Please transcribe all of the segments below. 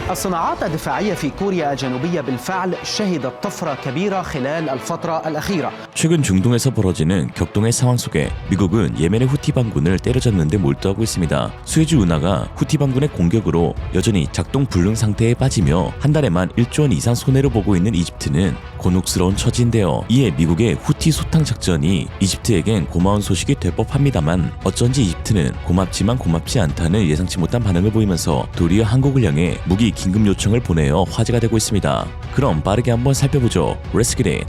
الصناعات الدفاعية في كوريا الجنوبية بالفعل شهدت طفرة كبيرة خلال الفترة الأخيرة. 최근 중동에서 벌어지는 격동의 상황 속에 미국은 예멘의 후티 반군을 때려잡는 데 몰두하고 있습니다. 수에즈 운하가 후티 반군의 공격으로 여전히 작동 불능 상태에 빠지며 한 달에만 1조 원 이상 손해를 보고 있는 이집트는 곤혹스러운 처지인데요. 이에 미국의 후티 소탕 작전이 이집트에겐 고마운 소식이 될 법합니다만 어쩐지 이집트는 고맙지만 고맙지 않다는 예상치 못한 반응을 보이면서 도리어 한국을 향해 무기 긴급 요청을 보내어 화제가 되고 있습니다. 그럼 빠르게 한번 살펴보죠. Let's get it.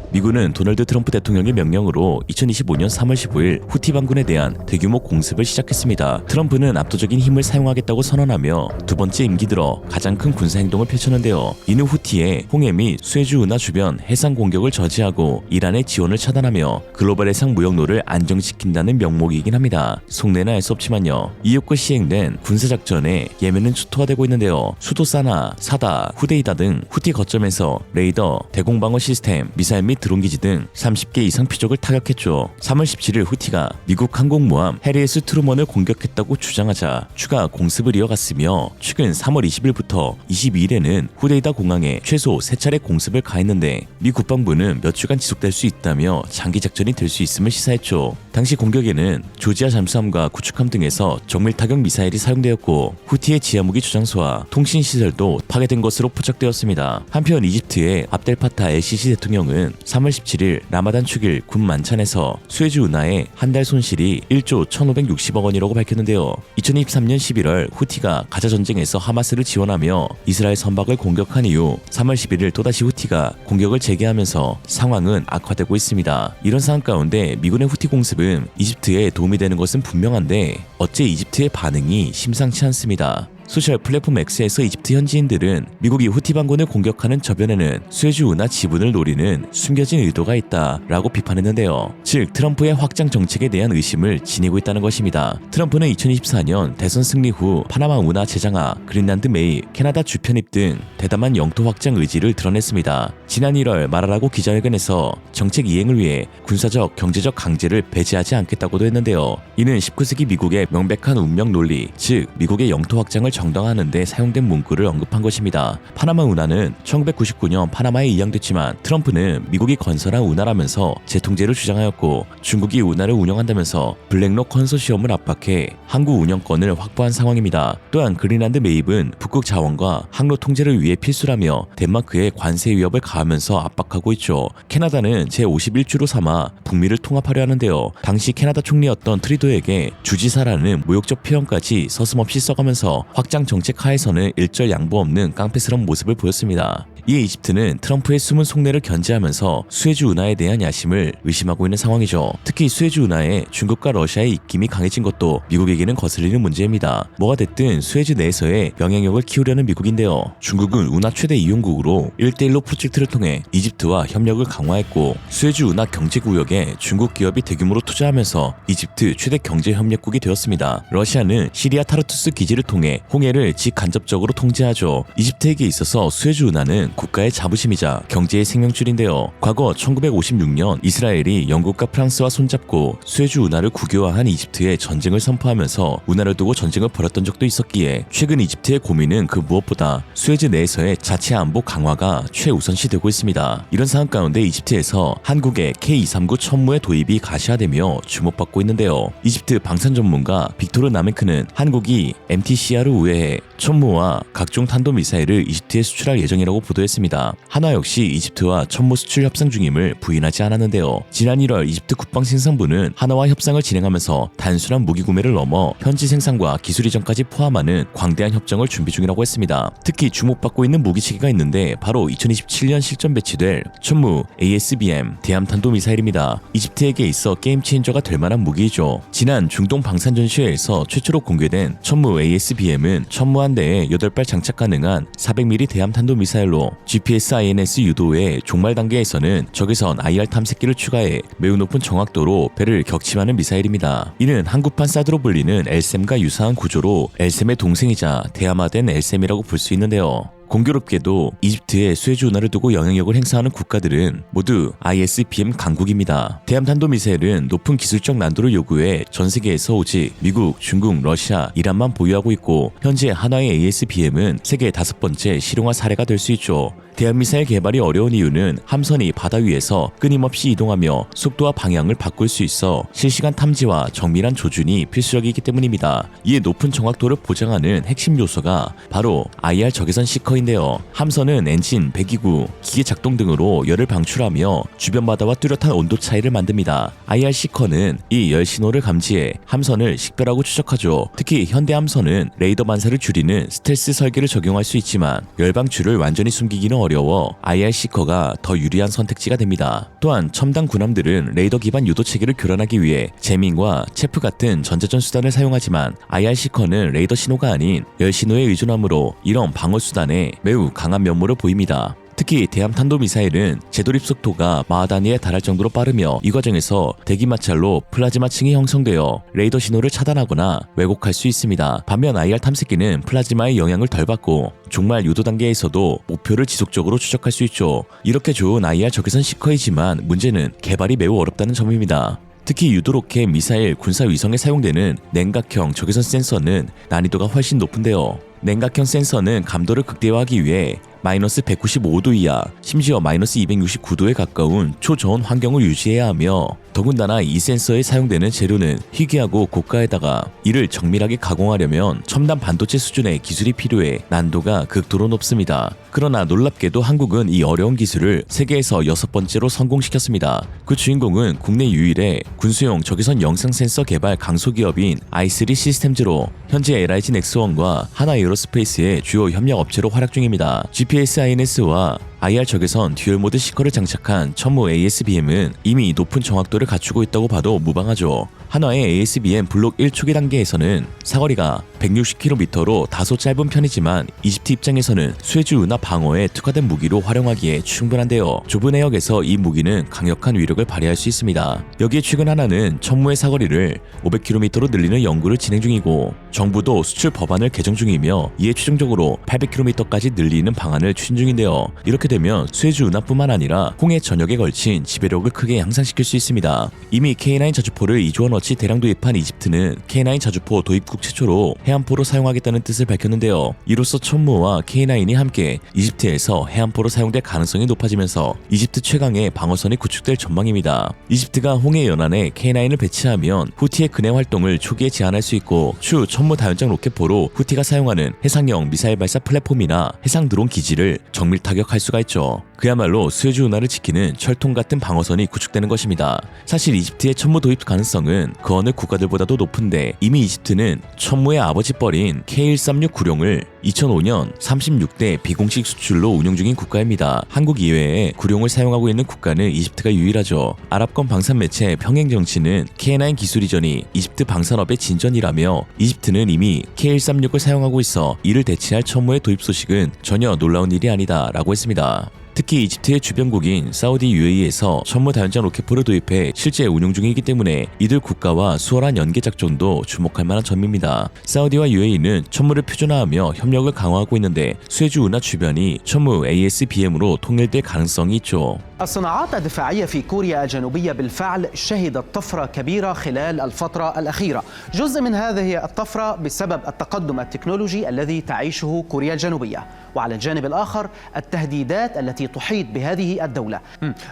미군은 도널드 트럼프 대통령의 명령으로 2025년 3월 15일 후티 반군에 대한 대규모 공습을 시작했습니다. 트럼프는 압도적인 힘을 사용하겠다고 선언하며 두 번째 임기 들어 가장 큰 군사 행동을 펼쳤는데요. 이는 후티의 홍해 및 수에즈 운하 주변 해상 공격을 저지하고 이란의 지원을 차단하며 글로벌 해상 무역로를 안정시킨다는 명목이긴 합니다. 속내는 알 수 없지만요. 이윽고 시행된 군사작전에 예멘은 초토화되고 있는데요. 수도 사나, 사다, 후데이다 등 후티 거점에서 레이더, 대공방어 시스템, 미사일 및 드론기지 등 30개 이상 표적을 타격했죠. 3월 17일 후티가 미국 항공모함 해리에스 트루먼을 공격했다고 주장하자 추가 공습을 이어갔으며 최근 3월 20일부터 22일에는 후데이다 공항에 최소 3차례 공습을 가했는데 미 국방부는 몇 주간 지속될 수 있다며 장기 작전이 될 수 있음을 시사했죠. 당시 공격에는 조지아 잠수함과 구축함 등에서 정밀 타격 미사일이 사용되었고 후티의 지하무기 저장소와 통신시설도 파괴된 것으로 포착되었습니다. 한편 이집트의 압델파타 엘시시 대통령은 3월 17일 라마단 축일 군 만찬에서 수에즈 운하의 한 달 손실이 1조 1,560억 원이라고 밝혔는데요. 2023년 11월 후티가 가자 전쟁에서 하마스를 지원하며 이스라엘 선박을 공격한 이후 3월 11일 또다시 후티가 공격을 재개하면서 상황은 악화되고 있습니다. 이런 상황 가운데 미군의 후티 공습은 이집트에 도움이 되는 것은 분명한데 어째 이집트의 반응이 심상치 않습니다. 소셜 플랫폼 X에서 이집트 현지인들은 미국이 후티 반군을 공격하는 저변에는 수에즈 운하 지분을 노리는 숨겨진 의도가 있다 라고 비판했는데요. 즉 트럼프의 확장 정책에 대한 의심을 지니고 있다는 것입니다. 트럼프는 2024년 대선 승리 후 파나마 운하 재장하, 그린란드 매입, 캐나다 주편입 등 대담한 영토 확장 의지를 드러냈습니다. 지난 1월 말하라고 기자회견에서 정책 이행을 위해 군사적, 경제적 강제를 배제하지 않겠다고도 했는데요. 이는 19세기 미국의 명백한 운명 논리, 즉 미국의 영토 확장을 정당화하는 데 사용된 문구를 언급한 것입니다. 파나마 운하는 1999년 파나마에 이양됐지만 트럼프는 미국이 건설한 운하라면서 재통제를 주장하였고 중국이 운하를 운영한다면서 블랙록 컨소시엄을 압박해 항구 운영권을 확보한 상황입니다. 또한 그린란드 매입은 북극 자원과 항로 통제를 위해 필수라며 덴마크에 관세 위협을 가하면서 압박하고 있죠. 캐나다는 제51주로 삼아 북미를 통합하려 하는데요. 당시 캐나다 총리였던 트리도에게 주지사라는 모욕적 표현까지 서슴없이 써가면서 확장 정책 하에서는 일절 양보 없는 깡패스러운 모습을 보였습니다. 이에 이집트는 트럼프의 숨은 속내를 견제하면서 수에즈 운하에 대한 야심을 의심하고 있는 상황이죠. 특히 수에즈 운하에 중국과 러시아의 입김이 강해진 것도 미국에게는 거슬리는 문제입니다. 뭐가 됐든 수에즈 내에서의 영향력을 키우려는 미국인데요. 중국은 운하 최대 이용국으로 1대1로 프로젝트를 통해 이집트와 협력을 강화했고 수에즈 운하 경제구역에 중국 기업이 대규모로 투자하면서 이집트 최대 경제협력국이 되었습니다. 러시아는 시리아 타르투스 기지를 통해 홍해를 직간접적으로 통제하죠. 이집트에게 있어서 수에즈 운하는 국가의 자부심이자 경제의 생명줄인데요. 과거 1956년 이스라엘이 영국과 프랑스와 손잡고 수에즈 운하를 국유화한 이집트에 전쟁을 선포하면서 운하를 두고 전쟁을 벌였던 적도 있었기에 최근 이집트의 고민은 그 무엇보다 수에즈 내에서의 자체 안보 강화가 최우선시되고 있습니다. 이런 상황 가운데 이집트에서 한국의 K239 천무의 도입이 가시화되며 주목받고 있는데요. 이집트 방산 전문가 빅토르 나멘크는 한국이 MTCR을 우회해 천무와 각종 탄도미사일을 이집트에 수출할 예정이라고 보도했습니다. 한화 역시 이집트와 천무 수출 협상 중임을 부인하지 않았는데요. 지난 1월 이집트 국방생산부는 한화와 협상을 진행하면서 단순한 무기 구매를 넘어 현지 생산과 기술 이전까지 포함하는 광대한 협정을 준비 중이라고 했습니다. 특히 주목받고 있는 무기체계가 있는데 바로 2027년 실전 배치될 천무 ASBM 대함 탄도미사일입니다. 이집트에게 있어 게임 체인저가 될 만한 무기이죠. 지난 중동 방산 전시회에서 최초로 공개된 천무 ASBM은 천무 한 대에 8발 장착 가능한 400mm 대함 탄도미사일로 GPS INS 유도의 종말 단계에서는 적외선 IR 탐색기를 추가해 매우 높은 정확도로 배를 격침하는 미사일입니다. 이는 한국판 사드로 불리는 LSAM과 유사한 구조로 LSAM의 동생이자 대함화된 LSAM이라고 볼 수 있는데요. 공교롭게도 이집트의 수에즈 운하를 두고 영향력을 행사하는 국가들은 모두 ISBM 강국입니다. 대함탄도미사일은 높은 기술적 난도를 요구해 전 세계에서 오직 미국, 중국, 러시아, 이란만 보유하고 있고 현재 하나의 ASBM은 세계 5번째 실용화 사례가 될 수 있죠. 대함미사일 개발이 어려운 이유는 함선이 바다 위에서 끊임없이 이동하며 속도와 방향을 바꿀 수 있어 실시간 탐지와 정밀한 조준이 필수적이기 때문입니다. 이에 높은 정확도를 보장하는 핵심 요소가 바로 IR 적외선 시커인데요. 함선은 엔진, 배기구, 기계 작동 등으로 열을 방출하며 주변 바다와 뚜렷한 온도 차이를 만듭니다. IR 시커는 이 열 신호를 감지해 함선을 식별하고 추적하죠. 특히 현대 함선은 레이더 반사를 줄이는 스텔스 설계를 적용할 수 있지만 열 방출을 완전히 숨기기는 어려워 IR 시커가 더 유리한 선택지가 됩니다. 또한 첨단 군함들은 레이더 기반 유도 체계를 교란하기 위해 제밍과 체프 같은 전자전 수단을 사용하지만 IR 시커는 레이더 신호가 아닌 열 신호에 의존하므로 이런 방어 수단에 매우 강한 면모를 보입니다. 특히 대함탄도미사일은 재돌입 속도가 마하 단위에 달할 정도로 빠르며 이 과정에서 대기마찰로 플라즈마층이 형성되어 레이더 신호를 차단하거나 왜곡할 수 있습니다. 반면 IR 탐색기는 플라즈마의 영향을 덜 받고 종말 유도 단계에서도 목표를 지속적으로 추적할 수 있죠. 이렇게 좋은 IR 적외선 시커이지만 문제는 개발이 매우 어렵다는 점입니다. 특히 유도로켓, 미사일, 군사위성에 사용되는 냉각형 적외선 센서는 난이도가 훨씬 높은데요. 냉각형 센서는 감도를 극대화하기 위해 마이너스 195도 이하, 심지어 마이너스 269도에 가까운 초저온 환경을 유지해야 하며 더군다나 이 센서에 사용되는 재료는 희귀하고 고가에다가 이를 정밀하게 가공하려면 첨단 반도체 수준의 기술이 필요해 난도가 극도로 높습니다. 그러나 놀랍게도 한국은 이 어려운 기술을 세계에서 6번째로 성공시켰습니다. 그 주인공은 국내 유일의 군수용 적외선 영상 센서 개발 강소기업인 i3 시스템즈로 현재 LIG 넥스원과 하나에어로스페이스의 주요 협력 업체로 활약 중입니다. GPS INS와 IR 적외선 듀얼 모드 시커를 장착한 천무 ASBM은 이미 높은 정확도를 갖추고 있다고 봐도 무방하죠. 한화의 ASBM 블록 1초기 단계에서는 사거리가 160km로 다소 짧은 편이지만 이집트 입장에서는 수에즈 운하 방어에 특화된 무기로 활용하기에 충분한데요. 좁은 해역에서 이 무기는 강력한 위력을 발휘할 수 있습니다. 여기에 최근 하나는 천무의 사거리를 500km로 늘리는 연구를 진행 중이고 정부도 수출 법안을 개정 중이며 이에 최종적으로 800km까지 늘리는 방안을 추진 중인데요. 이렇게 되면 수에즈 운하뿐만 아니라 홍해 전역에 걸친 지배력을 크게 향상시킬 수 있습니다. 이미 K9 자주포를 2조원어치 대량 도입한 이집트는 K9 자주포 도입국 최초로 해안포로 사용하겠다는 뜻을 밝혔는데요. 이로써 천무와 K9이 함께 이집트에서 해안포로 사용될 가능성이 높아지면서 이집트 최강의 방어선이 구축될 전망입니다. 이집트가 홍해 연안에 K9을 배치하면 후티의 근해 활동을 초기에 제한할 수 있고 추 천무 다연장 로켓포로 후티가 사용하는 해상형 미사일 발사 플랫폼이나 해상 드론 기지를 정밀 타격할 수가 있죠. 그야말로 수에즈 운하를 지키는 철통 같은 방어선이 구축되는 것입니다. 사실 이집트의 천무 도입 가능성은 그 어느 국가들보다도 높은데 이미 이집트는 천무의 아버지 뻘인 K136 구룡을 2005년 36대 비공식 수출로 운용 중인 국가입니다. 한국 이외에 구룡을 사용하고 있는 국가는 이집트가 유일하죠. 아랍권 방산 매체 평행정치는 K9 기술 이전이 이집트 방산업의 진전이라며 이집트는 이미 K136을 사용하고 있어 이를 대체할 천무의 도입 소식은 전혀 놀라운 일이 아니다 라고 했습니다. 특히 이집트의 주변국인 사우디 UAE에서 천무 다연장 로켓포를 도입해 실제 운용 중이기 때문에 이들 국가와 수월한 연계 작전도 주목할 만한 점입니다. 사우디와 UAE는 천무를 표준화하며 협력을 강화하고 있는데 수에즈 운하 주변이 천무 ASBM으로 통일될 가능성이 있죠. الصناعات الدفاعية في كوريا الجنوبية بالفعل شهدت طفرة كبيرة خلال الفترة الأخيرة. جزء من هذه الطفرة بسبب التقدم التكنولوجي الذي تعيشه كوريا الجنوبية، وعلى الجانب الآخر التهديدات التي تحيط بهذه الدولة.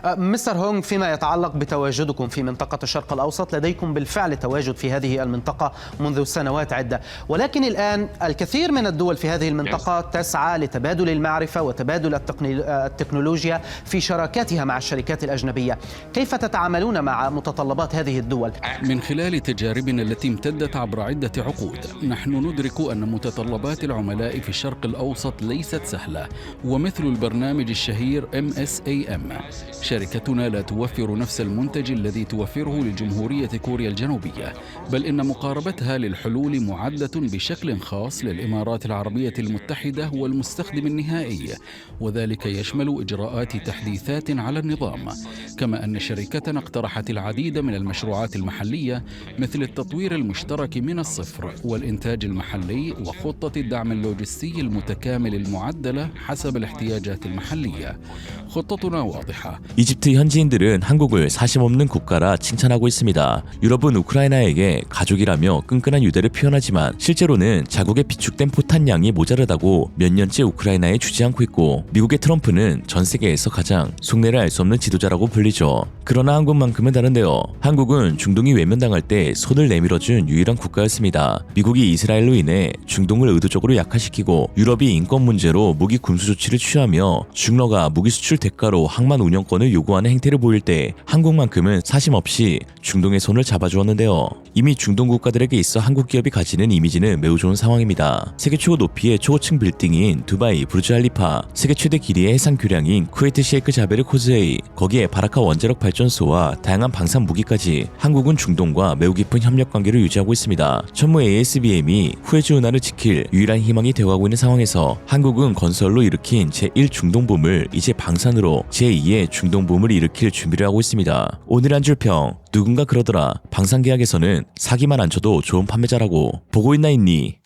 مستر هونغ، فيما يتعلق بتواجدكم في منطقة الشرق الأوسط، لديكم بالفعل تواجد في هذه المنطقة منذ سنوات عدة، ولكن الآن الكثير من الدول في هذه المنطقة تسعى لتبادل المعرفة وتبادل التكنولوجيا في شراكاتها مع الشركات الأجنبية. كيف تتعاملون مع متطلبات هذه الدول؟ من خلال تجاربنا التي امتدت عبر عدة عقود، نحن ندرك أن متطلبات العملاء في الشرق الأوسط ليست سهلة، ومثل البرنامج الشهير MSAM شركتنا لا توفر نفس المنتج الذي توفره لجمهورية كوريا الجنوبية، بل إن مقاربتها للحلول معدة بشكل خاص للإمارات العربية المتحدة والمستخدم النهائي، وذلك يشمل إجراءات تحديثات على النظام. كما أن شركتنا اقترحت العديد من المشروعات المحلية مثل التطوير المشترك من الصفر والإنتاج المحلي وخطة الدعم اللوجستي المتكامل المعدلة حسب الاحتياجات المحلية. خطتنا واضحة. 이집트 현지인들은 한국을 사심 없는 국가라 칭찬하고 있습니다. 유럽은 우크라이나에게 가족이라며 끈끈한 유대를 표현하지만 실제로는 자국의 비축된 포탄량이 모자르다고 몇 년째 우크라이나에 주지 않고 있고, 미국의 트럼프는 전 세계에서 가장 속내를 알 수 없는 지도자라고 불리죠. 그러나 한국만큼은 다른데요. 한국은 중동이 외면당할 때 손을 내밀어준 유일한 국가였습니다. 미국이 이스라엘로 인해 중동을 의도적으로 약화시키고 유럽이 인권 문제로 무기 군수 조치를 취하며 중러가 무기 수출 대가로 항만 운영권을 요구하는 행태를 보일 때 한국만큼은 사심 없이 중동의 손을 잡아주었는데요. 이미 중동 국가들에게 있어 한국 기업이 가지는 이미지는 매우 좋은 상황입니다. 세계 최고 높이의 초고층 빌딩인 두바이 부르즈 할리파, 세계 최대 길이의 해상 교량인 쿠웨이트 셰이크 자베르 코즈웨이, 거기에 바라카 원자력 발전소와 다양한 방산 무기까지 한국은 중동과 매우 깊은 협력 관계를 유지하고 있습니다. 천무 ASBM이 후에즈 운하를 지킬 유일한 희망이 되어가고 있는 상황에서 한국은 건설로 일으킨 제1중동붐을 이제 방산으로 제2의 중동붐을 일으킬 준비를 하고 있습니다. 오늘 한 줄 평. 누군가 그러더라. 방산 계약에서는 사기만 안 쳐도 좋은 판매자라고. 보고 있나 있니?